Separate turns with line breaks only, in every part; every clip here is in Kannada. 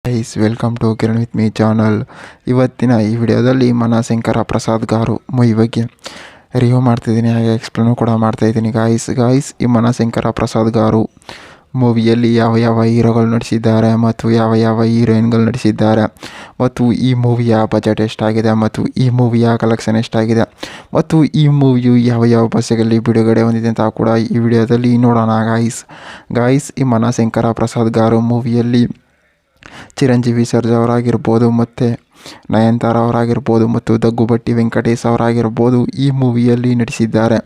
Guys welcome to Kiran with me channel. ಇವತ್ತಿನ ಈ ವಿಡಿಯೋದಲ್ಲಿ ಮನಶಂಕರ ಪ್ರಸಾದ್ ಗಾರು ಮೂವಿ ಬಗ್ಗೆ ರಿವ್ಯೂ ಮಾಡ್ತಿದ್ದೀನಿ, ಹಾಗೆ ಎಕ್ಸ್ಪ್ಲೇನು ಕೂಡ ಮಾಡ್ತಾಯಿದ್ದೀನಿ. ಗಾಯ್ಸ್ ಈ ಮನಶಂಕರ ಪ್ರಸಾದ್ ಗಾರು ಮೂವಿಯಲ್ಲಿ ಯಾವ ಯಾವ ಹೀರೋಗಳು ನಟಿಸಿದ್ದಾರೆ ಮತ್ತು ಯಾವ ಯಾವ ಹೀರೋಯಿನ್ಗಳು ನಟಿಸಿದ್ದಾರೆ ಮತ್ತು ಈ ಮೂವಿಯ ಬಜೆಟ್ ಎಷ್ಟಾಗಿದೆ ಮತ್ತು ಈ ಮೂವಿಯ ಕಲೆಕ್ಷನ್ ಎಷ್ಟಾಗಿದೆ ಮತ್ತು ಈ ಮೂವಿಯು ಯಾವ ಯಾವ ಭಾಷೆಗಳಲ್ಲಿ ಬಿಡುಗಡೆ ಹೊಂದಿದೆ ಅಂತ ಕೂಡ ಈ ವಿಡಿಯೋದಲ್ಲಿ ನೋಡೋಣ. ಗಾಯ್ಸ್ ಈ ಮನಶಂಕರ ಪ್ರಸಾದ್ ಗಾರು ಮೂವಿಯಲ್ಲಿ ಚಿರಂಜೀವಿ ಸರ್ಜಾ ಅವರಾಗಿರ್ಬೋದು ಮತ್ತು ನಯನತಾರ ಅವರಾಗಿರ್ಬೋದು ಮತ್ತು ದಗ್ಗುಬಟ್ಟಿ ವೆಂಕಟೇಶ್ ಅವರಾಗಿರ್ಬೋದು ಈ ಮೂವಿಯಲ್ಲಿ ನಟಿಸಿದ್ದಾರೆ.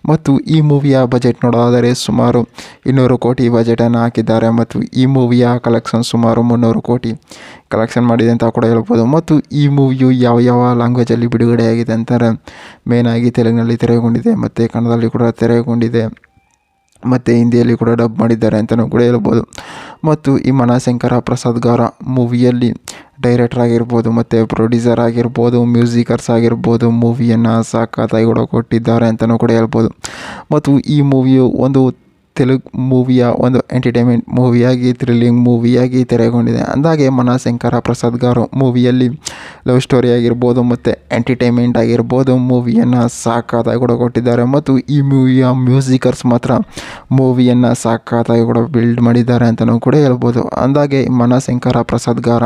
ಮತ್ತು ಈ ಮೂವಿಯ ಬಜೆಟ್ ನೋಡೋದಾದರೆ ಸುಮಾರು 200 ಕೋಟಿ ಬಜೆಟನ್ನು ಹಾಕಿದ್ದಾರೆ ಮತ್ತು ಈ ಮೂವಿಯ ಕಲೆಕ್ಷನ್ ಸುಮಾರು 300 ಕೋಟಿ ಕಲೆಕ್ಷನ್ ಮಾಡಿದೆ ಅಂತ ಕೂಡ ಹೇಳ್ಬೋದು. ಮತ್ತು ಈ ಮೂವಿಯು ಯಾವ ಯಾವ ಲ್ಯಾಂಗ್ವೇಜಲ್ಲಿ ಬಿಡುಗಡೆಯಾಗಿದೆ ಅಂತಾರೆ ಮೇಯ್ನಾಗಿ ತೆಲುಗಿನಲ್ಲಿ ತೆರೆಗೊಂಡಿದೆ ಮತ್ತು ಕನ್ನಡದಲ್ಲಿ ಕೂಡ ತೆರೆಗೊಂಡಿದೆ ಮತ್ತು ಹಿಂದಿಯಲ್ಲಿ ಕೂಡ ಡಬ್ ಮಾಡಿದ್ದಾರೆ ಅಂತಲೂ ಕೂಡ ಹೇಳ್ಬೋದು. ಮತ್ತು ಈ ಮನಶಂಕರ ಪ್ರಸಾದ್ ಗಾರ ಮೂವಿಯಲ್ಲಿ ಡೈರೆಕ್ಟರ್ ಆಗಿರ್ಬೋದು ಮತ್ತು ಪ್ರೊಡ್ಯೂಸರ್ ಆಗಿರ್ಬೋದು, ಮ್ಯೂಸಿಕರ್ಸ್ ಆಗಿರ್ಬೋದು ಮೂವಿಯನ್ನು ಸಖತ್ತಾಗಿ ಕೂಡ ಕೊಟ್ಟಿದ್ದಾರೆ ಅಂತಲೂ ಕೂಡ ಹೇಳ್ಬೋದು. ಮತ್ತು ಈ ಮೂವಿಯು ಒಂದು ತೆಲುಗು ಮೂವಿಯ ಒಂದು ಎಂಟರ್ಟೈನ್ಮೆಂಟ್ ಮೂವಿಯಾಗಿ, ಥ್ರಿಲ್ಲಿಂಗ್ ಮೂವಿಯಾಗಿ ತೆರೆಗೊಂಡಿದೆ. ಅಂದಾಗೆ ಮನಶಂಕರ ಪ್ರಸಾದ್ ಗಾರು ಮೂವಿಯಲ್ಲಿ ಲವ್ ಸ್ಟೋರಿ ಆಗಿರ್ಬೋದು ಮತ್ತು ಎಂಟರ್ಟೈನ್ಮೆಂಟ್ ಆಗಿರ್ಬೋದು ಮೂವಿಯನ್ನು ಸಖತ್ತಾಗಿ ಕೂಡ ಕೊಟ್ಟಿದ್ದಾರೆ. ಮತ್ತು ಈ ಮೂವಿಯ ಮ್ಯೂಸಿಕರ್ಸ್ ಮಾತ್ರ ಮೂವಿಯನ್ನು ಸಖತ್ತಾಗಿ ಕೂಡ ಬಿಲ್ಡ್ ಮಾಡಿದ್ದಾರೆ ಅಂತಲೂ ಕೂಡ ಹೇಳ್ಬೋದು. ಅಂದಾಗೆ ಮನಶಂಕರ ಪ್ರಸಾದ್ ಗಾರ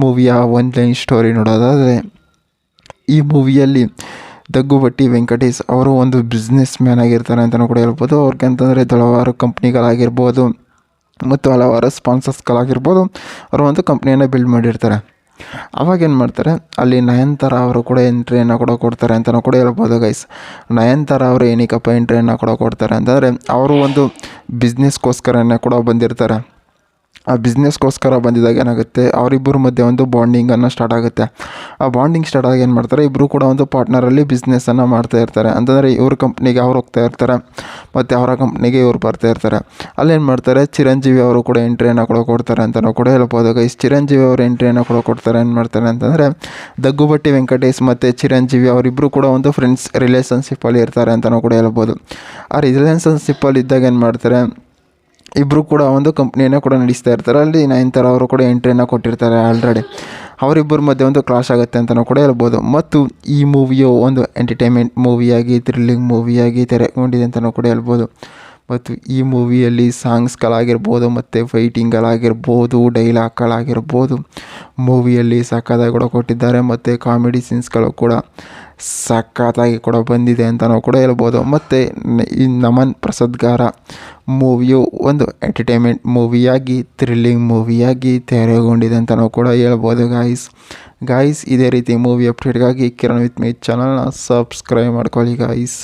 ಮೂವಿಯ ಒಂದು ಲೈನ್ ಸ್ಟೋರಿ ನೋಡೋದಾದರೆ, ಈ ಮೂವಿಯಲ್ಲಿ ದಗ್ಗುಬಟ್ಟಿ ವೆಂಕಟೇಶ್ ಅವರು ಒಂದು ಬಿಸ್ನೆಸ್ ಮ್ಯಾನ್ ಆಗಿರ್ತಾರೆ ಅಂತಲೂ ಕೂಡ ಹೇಳ್ಬೋದು. ಅವ್ರಿಗಂತಂದರೆ ಹಲವಾರು ಕಂಪ್ನಿಗಳಾಗಿರ್ಬೋದು ಮತ್ತು ಹಲವಾರು ಸ್ಪಾನ್ಸರ್ಸ್ಗಳಾಗಿರ್ಬೋದು ಅವರು ಒಂದು ಕಂಪ್ನಿಯನ್ನು ಬಿಲ್ಡ್ ಮಾಡಿರ್ತಾರೆ. ಅವಾಗೇನು ಮಾಡ್ತಾರೆ, ಅಲ್ಲಿ ನಯನತಾರ ಅವರು ಕೂಡ ಎಂಟ್ರಿಯನ್ನು ಕೂಡ ಕೊಡ್ತಾರೆ ಅಂತಲೂ ಕೂಡ ಹೇಳ್ಬೋದು. ನಯನತಾರ ಅವರು ಏನಕ್ಕಪ್ಪ ಎಂಟ್ರಿಯನ್ನು ಕೂಡ ಕೊಡ್ತಾರೆ ಅಂತಂದರೆ, ಅವರು ಒಂದು ಬಿಸ್ನೆಸ್ಗೋಸ್ಕರನೇ ಕೂಡ ಬಂದಿರ್ತಾರೆ. ಆ ಬಿಸ್ನೆಸ್ಗೋಸ್ಕರ ಬಂದಿದ್ದಾಗ ಏನಾಗುತ್ತೆ, ಅವರಿಬ್ಬರ ಮಧ್ಯೆ ಒಂದು ಬಾಂಡಿಂಗನ್ನು ಸ್ಟಾರ್ಟ್ ಆಗುತ್ತೆ. ಆ ಬಾಂಡಿಂಗ್ ಸ್ಟಾರ್ಟ್ ಆಗಿ ಏನು ಮಾಡ್ತಾರೆ, ಇಬ್ಬರು ಕೂಡ ಒಂದು ಪಾರ್ಟ್ನರಲ್ಲಿ ಬಿಸ್ನೆಸ್ಸನ್ನು ಮಾಡ್ತಾ ಇರ್ತಾರೆ. ಅಂತಂದರೆ ಇವ್ರ ಕಂಪ್ನಿಗೆ ಅವ್ರು ಹೋಗ್ತಾ ಇರ್ತಾರೆ ಮತ್ತು ಅವರ ಕಂಪ್ನಿಗೆ ಇವ್ರು ಬರ್ತಾ ಇರ್ತಾರೆ. ಅಲ್ಲೇನು ಮಾಡ್ತಾರೆ, ಚಿರಂಜೀವಿ ಅವರು ಕೂಡ ಎಂಟ್ರಿಯನ್ನು ಕೂಡ ಕೊಡ್ತಾರೆ ಅಂತಲೂ ಕೂಡ ಹೇಳ್ಬೋದು. ಚಿರಂಜೀವಿ ಅವರು ಎಂಟ್ರಿಯನ್ನು ಕೂಡ ಕೊಡ್ತಾರೆ. ಏನು ಮಾಡ್ತಾರೆ ಅಂತಂದರೆ, ದಗ್ಗುಬಟ್ಟಿ ವೆಂಕಟೇಶ್ ಮತ್ತು ಚಿರಂಜೀವಿ ಅವರಿಬ್ಬರು ಕೂಡ ಒಂದು ಫ್ರೆಂಡ್ಸ್ ರಿಲೇಷನ್ಶಿಪ್ಪಲ್ಲಿ ಇರ್ತಾರೆ ಅಂತಲೂ ಕೂಡ ಹೇಳ್ಬೋದು. ಆ ರಿಲೇಷನ್ಶಿಪ್ಪಲ್ಲಿ ಇದ್ದಾಗ ಏನು ಮಾಡ್ತಾರೆ, ಇಬ್ಬರು ಕೂಡ ಒಂದು ಕಂಪ್ನಿಯನ್ನು ಕೂಡ ನಡೆಸ್ತಾ ಇರ್ತಾರೆ. ಅಲ್ಲಿ ನಯನತಾರ ಅವರು ಕೂಡ ಎಂಟ್ರಿಯನ್ನು ಕೊಟ್ಟಿರ್ತಾರೆ ಆಲ್ರೆಡಿ. ಅವರಿಬ್ಬರ ಮಧ್ಯೆ ಒಂದು ಕ್ಲಾಶ್ ಆಗುತ್ತೆ ಅಂತಲೂ ಕೂಡ ಹೇಳ್ಬೋದು. ಮತ್ತು ಈ ಮೂವಿಯು ಒಂದು ಎಂಟರ್ಟೈನ್ಮೆಂಟ್ ಮೂವಿಯಾಗಿ, ಥ್ರಿಲ್ಲಿಂಗ್ ಮೂವಿಯಾಗಿ ತೆರೆಗೊಂಡಿದೆ ಅಂತಲೂ ಕೂಡ ಹೇಳ್ಬೋದು. ಮತ್ತು ಈ ಮೂವಿಯಲ್ಲಿ ಸಾಂಗ್ಸ್ಗಳಾಗಿರ್ಬೋದು ಮತ್ತು ಫೈಟಿಂಗ್ಗಳಾಗಿರ್ಬೋದು, ಡೈಲಾಗ್ಗಳಾಗಿರ್ಬೋದು ಮೂವಿಯಲ್ಲಿ ಸಖತ್ತಾಗಿ ಕೂಡ ಕೊಟ್ಟಿದ್ದಾರೆ. ಮತ್ತು ಕಾಮಿಡಿ ಸೀನ್ಸ್ಗಳು ಕೂಡ ಸಖತ್ತಾಗಿ ಕೂಡ ಬಂದಿದೆ ಅಂತಲೂ ಕೂಡ ಹೇಳ್ಬೋದು. ಮತ್ತು ಈ ನಮನ್ ಪ್ರಸಾದ್ ಗಾರ ಮೂವಿಯು ಒಂದು ಎಂಟರ್ಟೈನ್ಮೆಂಟ್ ಮೂವಿಯಾಗಿ, ಥ್ರಿಲ್ಲಿಂಗ್ ಮೂವಿಯಾಗಿ ತೆರೆಗೊಂಡಿದೆ ಅಂತಲೂ ಕೂಡ ಹೇಳ್ಬೋದು. ಗಾಯ್ಸ್ ಇದೇ ರೀತಿ ಮೂವಿ ಅಪ್ಡೇಟ್ಗಾಗಿ ಕಿರಣ್ ವಿತ್ ಮೀ ಚಾನಲ್ನ ಸಬ್ಸ್ಕ್ರೈಬ್ ಮಾಡ್ಕೊಳ್ಳಿ ಗಾಯ್ಸ್.